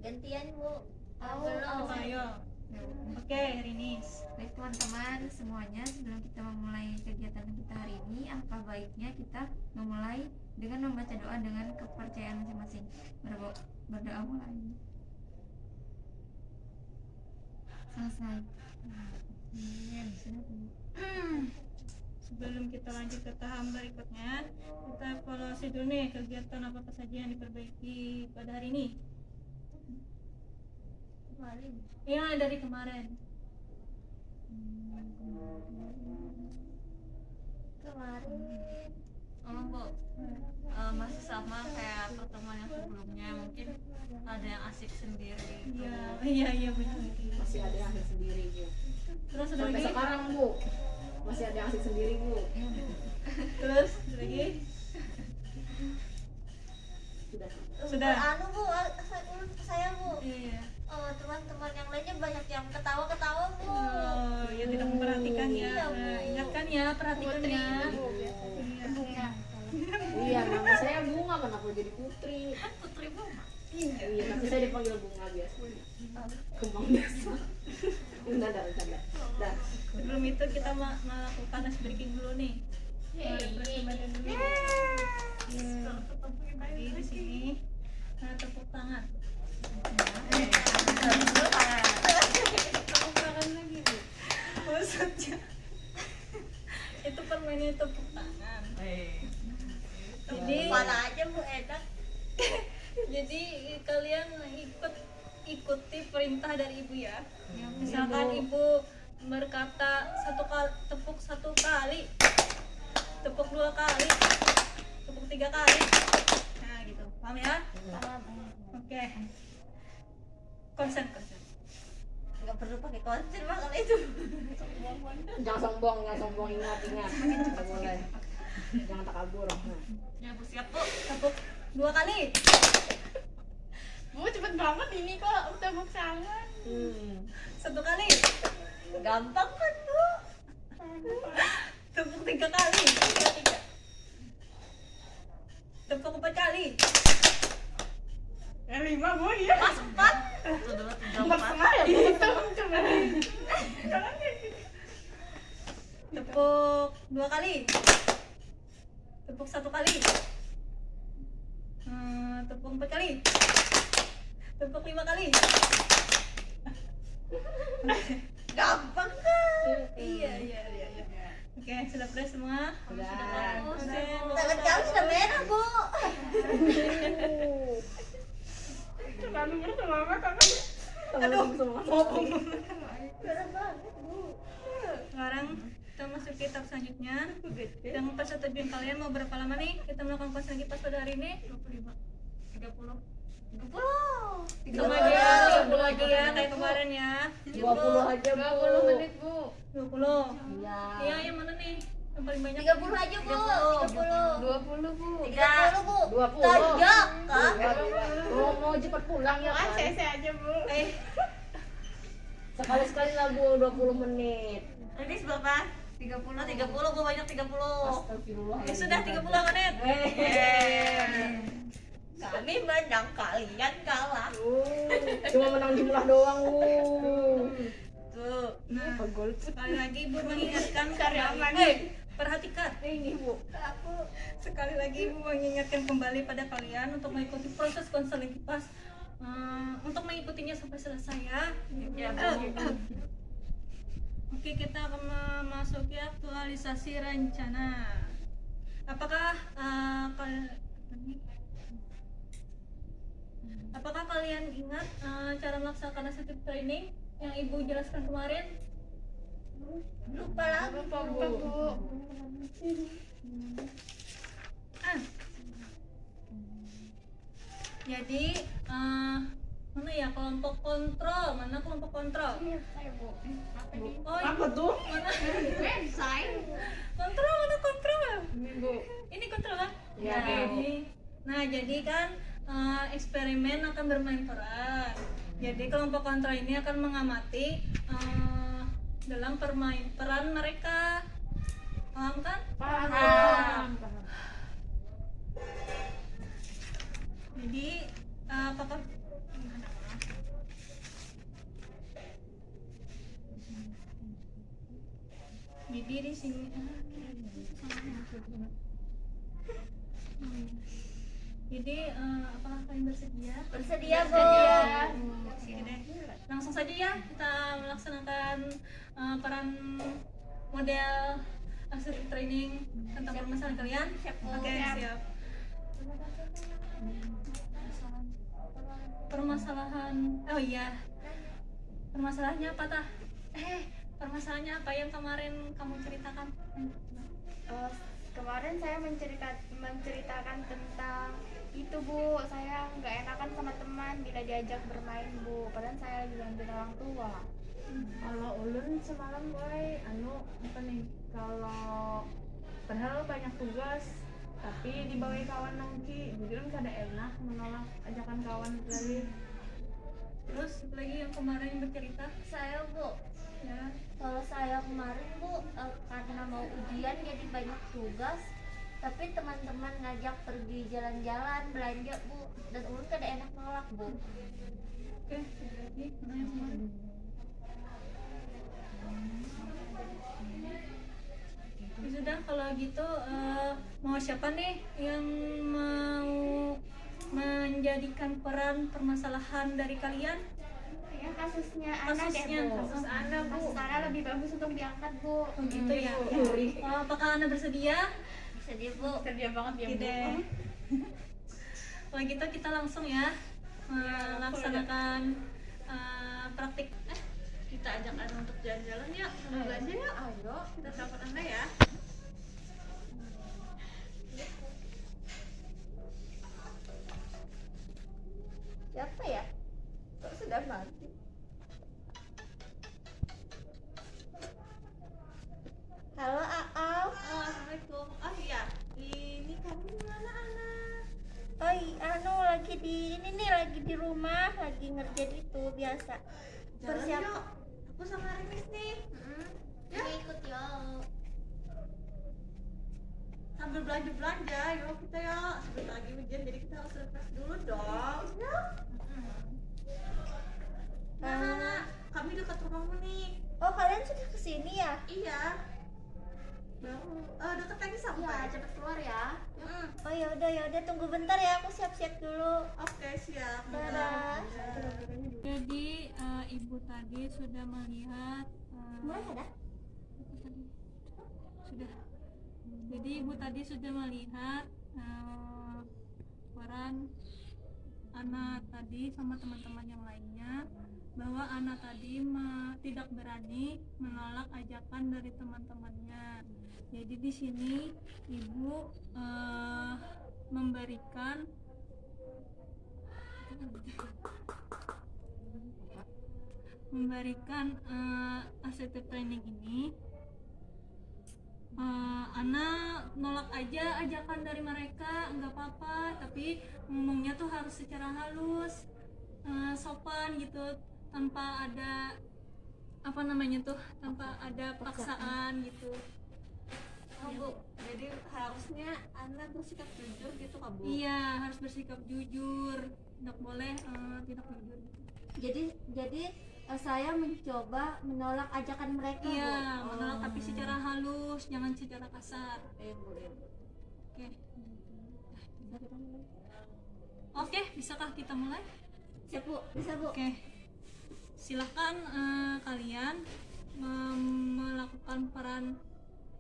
Gantian Bu. Belum. Ayo. Oke, Rinis. Baik teman-teman semuanya, sebelum kita memulai kegiatan kita hari ini, alangkah baiknya kita memulai dengan membaca doa dengan kepercayaan masing-masing. Berdoa mulai. Selesai. Sebelum kita lanjut ke tahap berikutnya, kita evaluasi dulu nih kegiatan apa saja yang diperbaiki pada hari ini. Ya, dari kemarin. Bu, masih sama kayak pertemuan yang sebelumnya, mungkin ada yang asik sendiri. Iya benar. Masih ada yang asik sendiri Bu. Terus ada Sampai lagi? sekarang Bu, masih ada yang asik sendiri Bu. Terus ada lagi? Sudah. Anu Bu, saya Bu. Iya. Teman-teman yang lainnya banyak yang ketawa-ketawa Bu. Oh, ya tidak memperhatikan ya. Iya, Bu. Ingatkan ya, perhatikan ya. Iya. Iya, nama saya Bunga, kenapa jadi Putri? Kan Putri Bunga. Iya, tapi saya dipanggil Bunga biasa. Kembang biasa. Enggak. Dah. Sebelum itu kita melakukan ice breaking dulu nih. Refreshing badan dulu. Jadi di sini tepuk tangan. Tepuk tangan lagi Bu. Maksudnya itu permainnya tepuk tangan. Jadi Mana aja Bu, enak. jadi kalian ikuti perintah dari ibu ya. Misalkan ibu berkata tepuk satu kali, tepuk 2 kali, tepuk 3 kali. Nah gitu, paham ya? Oke. Konsen. Nggak perlu pakai konsen mah kalau itu. Jangan sombong, ingat. Nggak boleh. Jangan takabur. Nah. Ya Bu, siap Bu. Tepuk 2 kali. Bu, cepet banget ini kok tepuk tangan. 1 kali. Gampang kan Bu? Tepuk 3 kali. Tepuk 4 kali. 5 Bu, iya. Mas 4. 1, 2, 3, 4. Ya hitung coba. Tepuk 2 kali. Tepuk 1 kali. Tepuk 4 kali. Tepuk 5 kali. Gampang kan? Iya. Oke, sudah fresh semua? Sudah. Tangan kamu sudah merah Bu. Terlalu bersemangat kan? Aduh, Merah banget Bu. sekarang kita masuk ke tahap selanjutnya. Dengan persetujuan kalian mau berapa lama nih kita melakukan kelas lagi pas pada hari ini? 25, 30. 30 lagi ya. kayak kemarin ya. 20 aja, Bu. 20 menit Bu. 20. Iya. Iya, yang mana nih? Yang paling banyak? 30 aja bu, 30. 20 Bu. 30 bu. 20. Tajak kak. Mau cepat pulang ya kan? Saya aja Bu. Sekali-sekali lah Bu, 20 menit. Ini berapa? 30. 30, gue banyak 30. Astagfirullah. Ya sudah 30 menit. Kami menang, kalian kalah. Cuma menang jumlah doang, Bu. Tuh. Nah, sekali lagi Ibu mengingatkan Karyawan. perhatikan. Ini Bu. Sekali lagi Ibu mengingatkan kembali pada kalian untuk mengikuti proses konseling KIPAS. Untuk mengikutinya sampai selesai ya. Oke, kita akan memasuki aktualisasi rencana. Apakah kalian ingat cara melaksanakan assertive training yang Ibu jelaskan kemarin? Lupa lagi. Lupa Bu. Jadi mana ya kelompok kontrol? Mana kelompok kontrol? Saya Bu. Oh, Apa tuh? mana Website. kontrol? Mana kontrol? Ini Bu. Ini kontrol kan? Iya, Bu. Jadi kan eksperimen akan bermain peran. Jadi kelompok kontrol ini akan mengamati dalam peran mereka. Paham kan? Paham. Jadi apakah Bibi di sini jadi apakah kalian bersedia? Bersedia bu. Oke deh. Langsung saja ya kita melaksanakan peran model assertive training tentang permasalahan kalian. Oke, siap. Permasalahan, oh iya, permasalahannya apa tah? Permasalahannya apa yang kemarin kamu ceritakan? Kemarin saya menceritakan tentang itu Bu, saya nggak enakan sama teman bila diajak bermain Bu, padahal saya lagi bantuin orang tua. Kalau ulun semalam boy apa nih, kalau padahal banyak tugas tapi dibawa kawan nongki, jadi kan kada enak menolak ajakan kawan lagi. Terus lagi yang kemarin bercerita? Saya bu, Ya. kalau saya kemarin bu karena mau ujian jadi banyak tugas, tapi teman-teman ngajak pergi jalan-jalan belanja bu, dan ulun kada enak nolak bu. Oke, lagi mana yang kemarin? Ya sudah, kalau gitu mau siapa nih yang mau menjadikan peran permasalahan dari kalian? Ya kasusnya Ana deh Kasusnya. Bu. Kasus Ana Bu. Kasus Ana lebih bagus untuk diangkat Bu. Oh gitu ya. Apakah Anda bersedia? Sedih bu. Kerja banget ya Bu. Tidak. Kalau gitu kita langsung ya melaksanakan praktik. Kita ajak Anda untuk jalan-jalan ya, sambil belanja ya. Ayo, kita telepon Anda ya. Siapa ya? Kok sudah mati? Halo Aau. Assalamualaikum. Oh iya, ini kamu di mana Ana? Oh anu lagi lagi di rumah, lagi ngerjain itu biasa. Jalan yuk. Aku sama Remis nih. Ya. Ikut yo. Sambil belanja, yuk kita ya. Sebentar lagi hujan, jadi kita harus refresh dulu dong. Ya. Nah, kami dekat rumahmu nih. Oh kalian sudah kesini ya? Iya. Baru dekat lagi sampai. Ya, cepet keluar ya. Oh ya udah tunggu bentar ya, aku siap-siap dulu. Oke, siap. Dadah. Jadi ibu tadi sudah melihat Mulai ada? sudah. Jadi ibu tadi sudah melihat peran Ana tadi sama teman-teman yang lainnya, bahwa Ana tadi tidak berani menolak ajakan dari teman-temannya. Jadi di sini ibu memberikan memberikan assertive training ini, Ana nolak aja ajakan dari mereka, nggak apa-apa, tapi ngomongnya tuh harus secara halus, sopan gitu, tanpa ada tanpa ada paksaan gitu. Oh Bu, jadi harusnya Ana bersikap jujur gitu Kak Bu? Iya, harus bersikap jujur, nggak boleh tidak jujur gitu. Jadi saya mencoba menolak ajakan mereka, Iya, Bu. menolak tapi secara halus, jangan secara kasar. Bu. Oke. Oke, bisakah kita mulai? Siap, Bu. Bisa, Bu. Oke. Silahkan kalian melakukan peran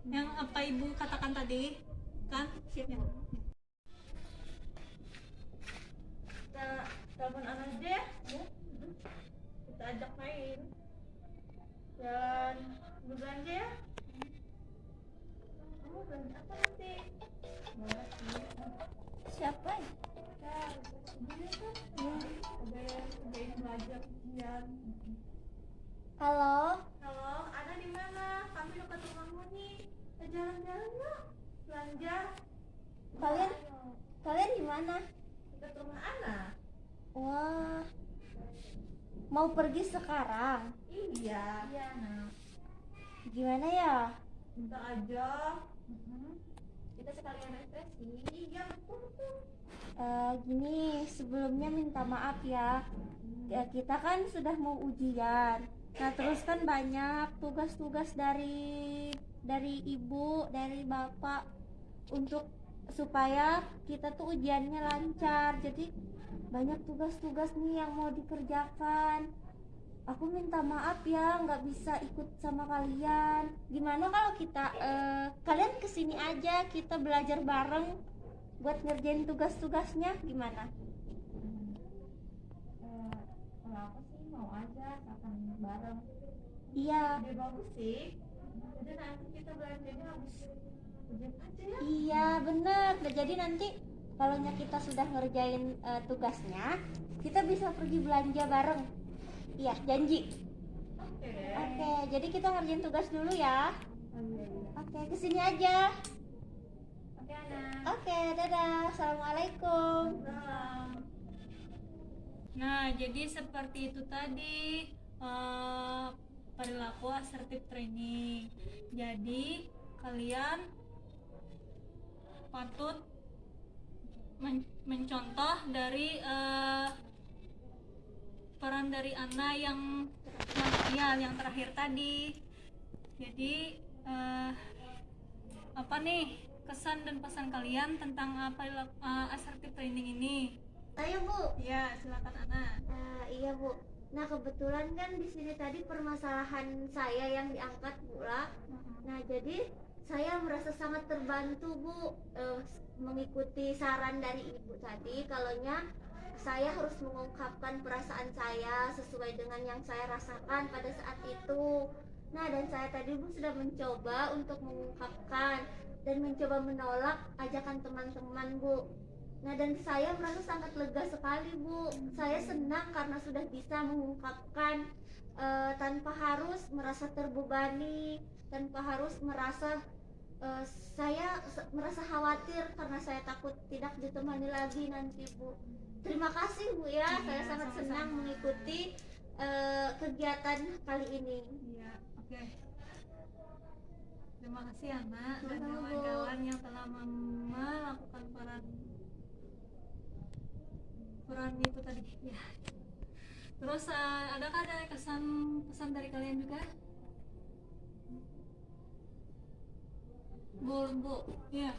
yang apa Ibu katakan tadi, kan? Siap, Ya. Bu. Kita telepon Ana aja ya, Bu. Kita ajak main. Jalan berbelanja ya. Kamu belanja apa nanti? Siapa ya? Ada yang belajar ujian. Halo. Halo, Ana di mana? Kami dekat rumahmu nih. Jalan-jalan yuk. Belanja. Kalian di mana? Dekat rumah Ana. Wah. Mau pergi sekarang? Iya. Iya, Ana. Gimana ya? Bentar aja. Kita sekalian refreshing. Iya, betul. Gini, sebelumnya minta maaf ya. Kita kan sudah mau ujian. Nah, terus kan banyak tugas-tugas dari ibu, dari bapak untuk supaya kita tuh ujiannya lancar. Jadi banyak tugas-tugas nih yang mau dikerjakan. Aku minta maaf ya, nggak bisa ikut sama kalian. Gimana kalau kita kalian kesini aja, kita belajar bareng buat ngerjain tugas-tugasnya, gimana? Kalau aku sih mau aja akan bareng. Iya, Ide bagus sih. Jadi nanti kita belanjanya habis ujian aja ya. iya bener. Nah, jadi nanti kalau kita sudah ngerjain tugasnya, kita bisa pergi belanja bareng. Iya, janji. Oke. Oke, jadi kita ngerjain tugas dulu ya. Oke, kesini aja. Oke, Ana. Oke, dadah. Assalamualaikum. Salam. Nah, jadi seperti itu tadi perilaku assertive training. Jadi kalian patut mencontoh dari peran dari Ana yang terakhir tadi. Jadi apa nih kesan dan pesan kalian tentang assertive training ini? Ayo, Bu. Ya, silakan Ana. Iya, Bu. Nah, kebetulan kan di sini tadi permasalahan saya yang diangkat, Bu lah. Nah, jadi saya merasa sangat terbantu, Bu, mengikuti saran dari Ibu tadi. Kalaunya saya harus mengungkapkan perasaan saya sesuai dengan yang saya rasakan pada saat itu. Nah, dan saya tadi, Bu, sudah mencoba untuk mengungkapkan dan mencoba menolak ajakan teman-teman, Bu. Nah, dan saya merasa sangat lega sekali, Bu. Saya senang karena sudah bisa mengungkapkan tanpa harus merasa terbebani, tanpa harus merasa saya merasa khawatir karena saya takut tidak ditemani lagi nanti, Bu. Terima kasih, Bu ya. Iya, Saya sangat sama-sama. senang mengikuti kegiatan kali ini. Iya, oke. Terima kasih Ana dan Sama-sama, Bu. kawan-kawan yang telah melakukan peran itu tadi. Ya. Terus adakah ada pesan dari kalian juga? Bu. Iya.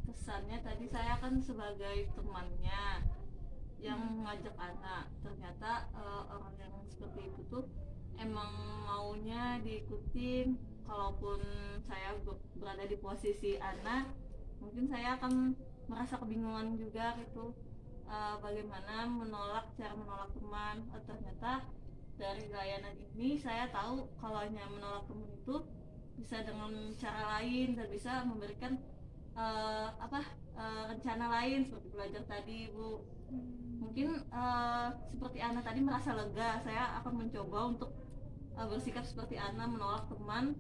Kesannya tadi saya kan sebagai temannya yang ngajak anak, ternyata orang yang seperti itu tuh emang maunya diikutin. Kalaupun saya berada di posisi anak, mungkin saya akan merasa kebingungan juga gitu, bagaimana cara menolak teman. Ternyata dari layanan ini saya tahu kalau menolak teman itu bisa dengan cara lain dan bisa memberikan rencana lain seperti belajar tadi, Bu. Mungkin seperti Ana tadi merasa lega, saya akan mencoba untuk bersikap seperti Ana, menolak teman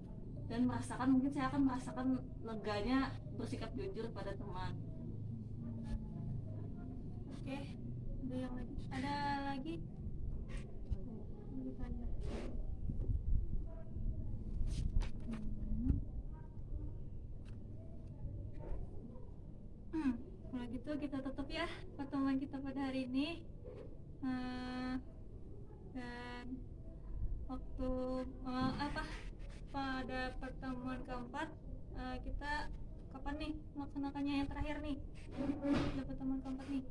dan mungkin saya akan merasakan leganya bersikap jujur pada teman. Oke, ada yang lagi? Ada lagi? Kalau gitu kita tutup ya pertemuan kita pada hari ini. Dan waktu pada pertemuan keempat kita kapan nih melaksanakannya yang terakhir nih? Pada pertemuan keempat nih.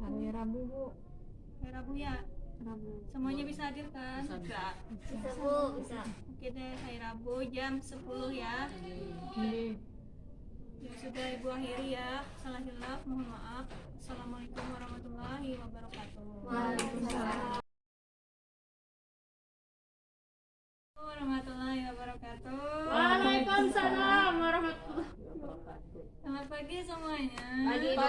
Hari Rabu, Bu. Hari Rabu ya. Semuanya bisa hadir kan? Bisa. Bisa Bu, bisa. Oke deh, hari Rabu jam 10 ya. Ya sudah Ibu akhiri ya. Salah hilaf, mohon maaf. Assalamualaikum warahmatullahi wabarakatuh. Waalaikumsalam. Warahmatullahi wabarakatuh. Waalaikumsalam warahmatullahi wabarakatuh. Selamat pagi semuanya. Pagi, Bu.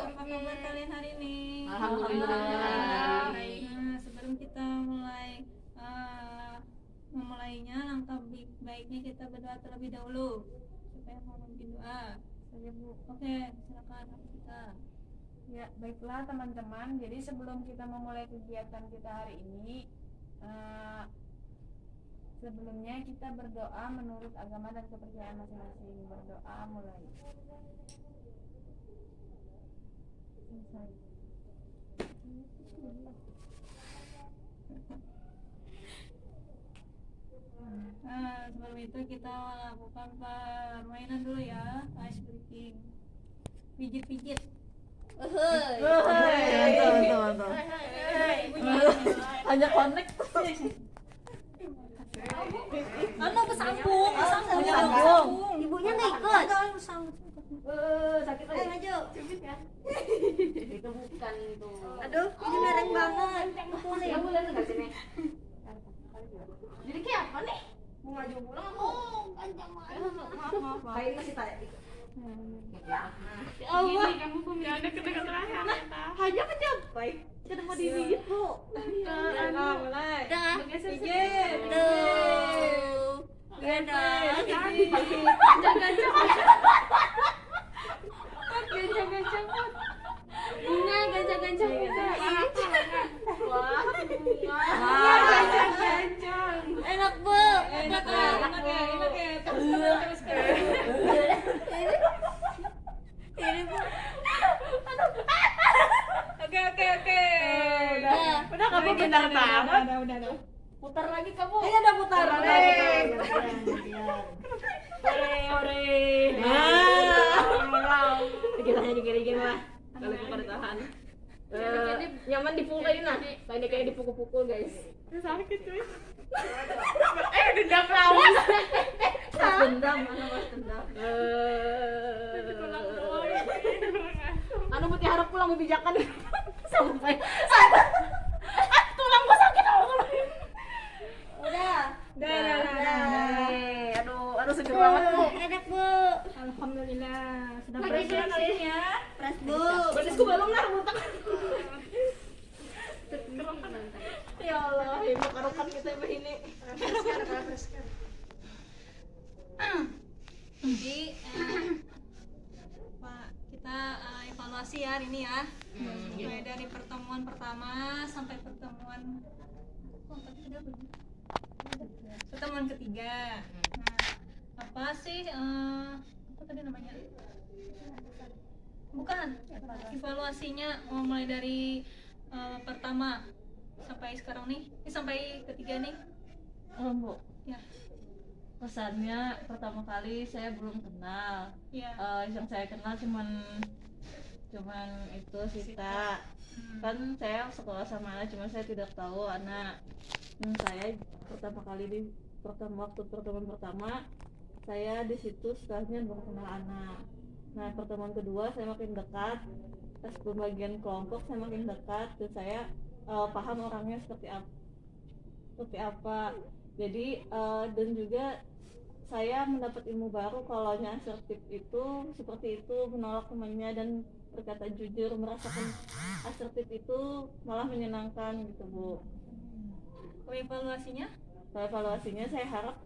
Apa kabar kalian hari ini? Alhamdulillah. Baik. Nah, sebelum kita memulainya, langkah baiknya kita berdoa terlebih dahulu supaya memimpin doa. Oke, silakan kita. Ya, baiklah teman-teman. Jadi sebelum kita memulai kegiatan kita hari ini, sebelumnya kita berdoa menurut agama dan kepercayaan masing-masing. Berdoa mulai. Selesai. Sebelum itu kita lakukan permainan dulu ya, ice breaking. Pijit-pijit. Mantap. Hanya connect. Kesambung. Ibunya nggak ikut. Sakit lagi. Maju. Itu bukan itu. Aduh, ini mereng banget. Kamu lihat nggak sini? Jadi kayak apa nih? Mau maju pulang aku? Maaf. Kayak masih tanya. Ya Allah. Kamu pemilihannya kedengeran Hanya mencapai. Kita mau digigit Bu. Mulai. Dah. Pijit. Tuh. Beda. Bunga gancang-gancang bunga. Enak Bu. Enak ya. Terus. Ini Bu. Oke. Udah kamu benar banget. Udah. Putar lagi kamu. Iya udah putar. Ore. Kita hanya dikira-kira lah. Kalau kita tahan. Nyaman dipukul nah. Kayak dipukul-pukul guys. sakit cuy. Dendam lawan. Mas dendam. Anu putih harap pulang membijakan sampai tulang gua sakit. Udah. Aduh seger banget Bu. Enak Bu. Alhamdulillah. Sudah Lagi fresh ya bersih. kalian ya. Pres Bu. Batisku balong lah butak. Ya Allah, ibu karukan kita ibu ini. Jadi Pak, kita evaluasi ya hari ini ya. Mulai dari pertemuan pertama sampai pertemuan ketiga. Nah, apa sih apa tadi namanya? Bukan. Evaluasinya mulai dari pertama sampai sekarang nih, sampai ketiga nih. Bu. Ya. Pesannya pertama kali saya belum kenal. Ya. Yang saya kenal cuman itu Sita. Kan saya sekolah sama Ana, cuma saya tidak tahu Ana. Saya pertama kali di waktu pertemuan pertama saya di situ setelahnya baru kenal Ana. Nah pertemuan kedua saya makin dekat, pas pembagian kelompok saya makin dekat dan saya paham orangnya seperti apa. Jadi dan juga saya mendapat ilmu baru kalau nya asertif itu seperti itu, menolak temannya dan berkata jujur, merasakan asertif itu malah menyenangkan gitu Bu. Evaluasinya? Kalau evaluasinya saya harap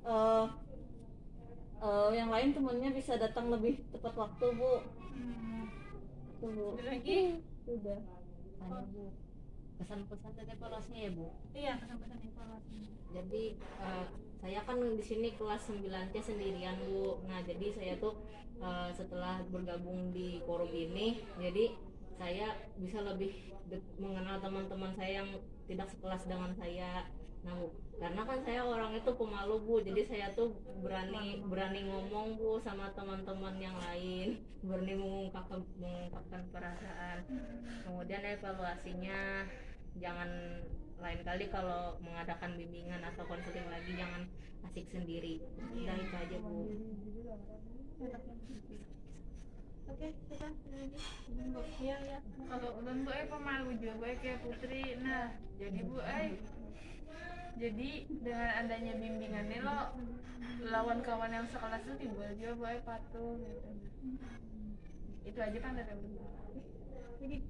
yang lain temennya bisa datang lebih tepat waktu Bu. Tuh, Bu. Ada lagi? Sudah. Ada Bu, pesan-pesan dan evaluasinya ya Bu. Iya, pesan-pesan evaluasi. Jadi saya kan di sini kelas 9C sendirian Bu. Nah jadi saya tuh setelah bergabung di forum ini, jadi saya bisa lebih mengenal teman-teman saya yang tidak sekelas dengan saya. Nah Bu, karena kan saya orang itu pemalu Bu, jadi saya tuh berani ngomong Bu sama teman-teman yang lain, berani mengungkapkan perasaan. Kemudian evaluasinya, jangan lain kali kalau mengadakan bimbingan atau konseling lagi jangan asik sendiri. Udah itu aja Bu. Oke, kita lagi. Iya. Kalau ulun Bu pemalu juga kayak Putri. Nah, jadi Bu jadi dengan adanya bimbingan ini lo lawan kawan yang sekelas itu timbul juga Bu patuh gitu. Itu aja kan dari ulun. Begini.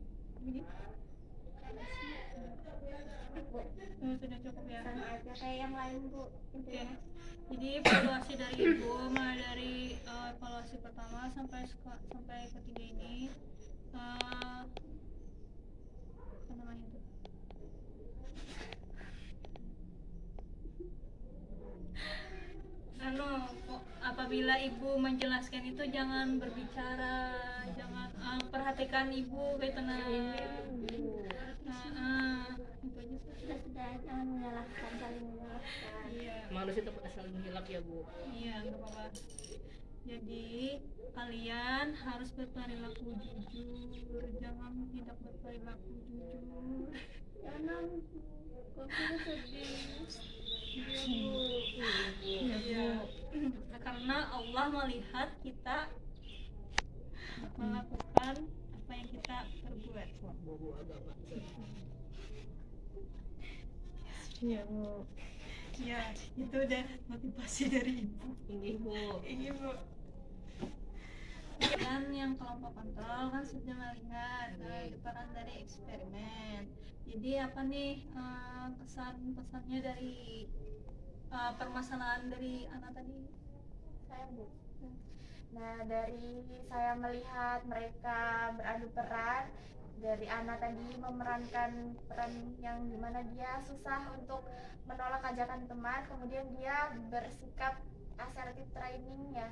Sudah cukup ya. Sama aja kayak yang lain Bu. Oke. Jadi evaluasi dari Ibu mulai dari evaluasi pertama sampai ketiga ini apa namanya itu? Apabila Ibu menjelaskan itu jangan berbicara, jangan perhatikan Ibu kayak tenang. Itu aja sih. Sudah jangan menyalahkan, saling menyalahkan. Iya. Manusia itu asal menghilap ya Bu. Iya, nggak apa-apa. Jadi kalian harus berperilaku jujur, jangan tidak berperilaku jujur. Jangan kok sedih. Iya. Karena Allah melihat kita melakukan apa yang kita perbuat. Bobo agama. Iya, Bu. Ya, itu udah motivasi dari Ibu. Ini Bu. Ini Bu. Dan yang kelompok kontrol kan sudah melihat peran dari eksperimen. Jadi apa nih kesan pesannya dari permasalahan dari anak tadi? Saya Bu. Nah, dari saya melihat mereka beradu peran, dari Ana tadi memerankan peran yang dimana dia susah untuk menolak ajakan teman, kemudian dia bersikap assertive training ya.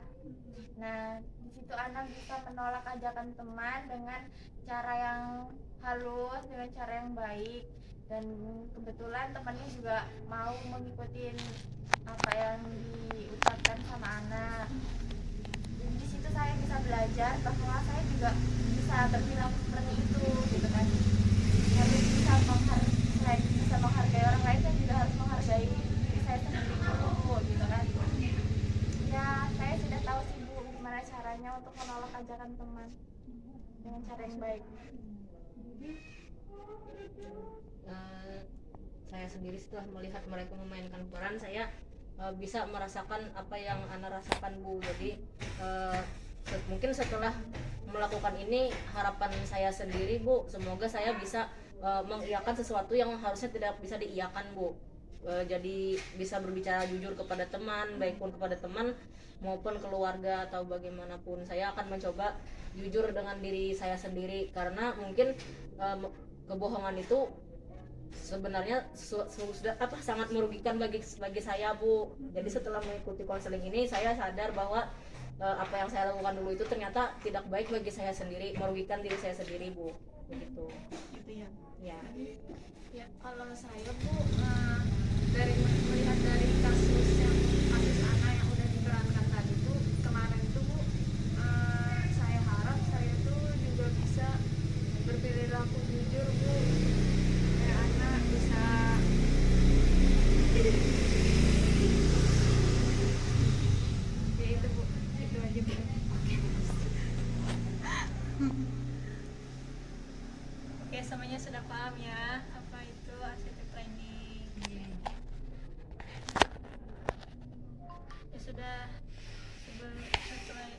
Nah, di situ Ana bisa menolak ajakan teman dengan cara yang halus, dengan cara yang baik, dan kebetulan temannya juga mau mengikuti apa yang diucapkan sama Ana. Jadi di situ saya bisa belajar bahwa saya juga bisa berperilaku seperti itu gitu kan. Harus bisa menghargai orang lain, saya juga harus menghargai diri saya sendiri dulu gitu kan. Ya, saya sudah tahu sih Bu gimana caranya untuk menolak ajakan teman dengan cara yang baik. Saya sendiri setelah melihat mereka memainkan peran, saya bisa merasakan apa yang Ana rasakan Bu. Jadi mungkin setelah melakukan ini, harapan saya sendiri Bu, semoga saya bisa mengiyakan sesuatu yang harusnya tidak bisa diiyakan Bu. Jadi bisa berbicara jujur kepada teman, baik pun kepada teman maupun keluarga atau bagaimanapun. Saya akan mencoba jujur dengan diri saya sendiri, karena mungkin kebohongan itu sebenarnya sudah sangat merugikan bagi saya Bu. Jadi setelah mengikuti konseling ini, saya sadar bahwa apa yang saya lakukan dulu itu ternyata tidak baik bagi saya sendiri, merugikan diri saya sendiri Bu. Begitu. Gitu ya. Ya. Ya, kalau saya Bu, dari melihat dari kasus Ana yang udah diperankan tadi tuh kemarin itu Bu, saya harap saya tuh juga bisa berperilaku jujur Bu, kayak Ana bisa ya itu Bu, itu aja Bu. Oke, semuanya sudah paham ya apa itu assertive training. Ya sudah, setelah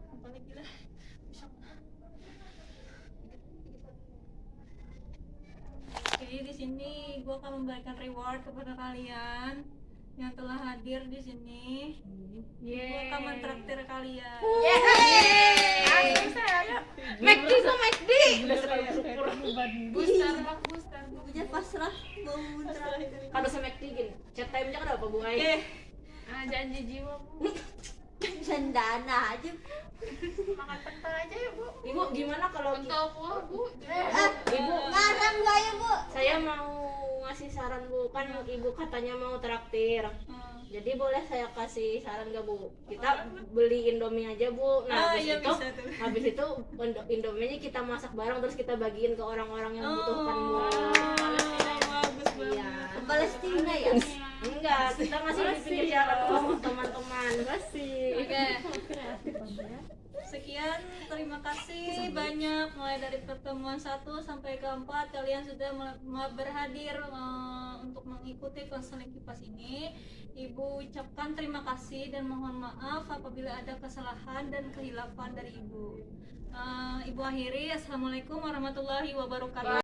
apa lagi lah, Ibu akan memberikan reward kepada kalian yang telah hadir di sini. Ibu akan mentraktir kalian. McD sama McD. Udah sekali bersyukur. Udah pasrah mau mentraktir. Kalau sama McD gini, chat time-nya kan apa Bu Ai? Janji jiwa Bu. Sendana aja. Makan pentol aja ya Bu. Ibu gimana kalau Pentol buah Bu. Ibu Ngarang gak ya Bu? saya mau ngasih saran Bu, kan Ibu katanya mau traktir. Jadi boleh saya kasih saran gak Bu? Kita beli Indomie aja Bu. Nah, iya, bisa tuh. habis itu Indominya kita masak bareng terus kita bagiin ke orang-orang yang membutuhkan Bu. Bagus banget. Iya. Ke Palestina ya? Enggak, kita ngasih di pinggir jalan untuk teman-teman. Oke. Sekian, terima kasih banyak mulai dari pertemuan 1 sampai ke 4 kalian sudah berhadir untuk mengikuti konseling kipas ini. Ibu ucapkan terima kasih dan mohon maaf apabila ada kesalahan dan kehilafan dari Ibu. Ibu akhiri, Assalamualaikum warahmatullahi wabarakatuh.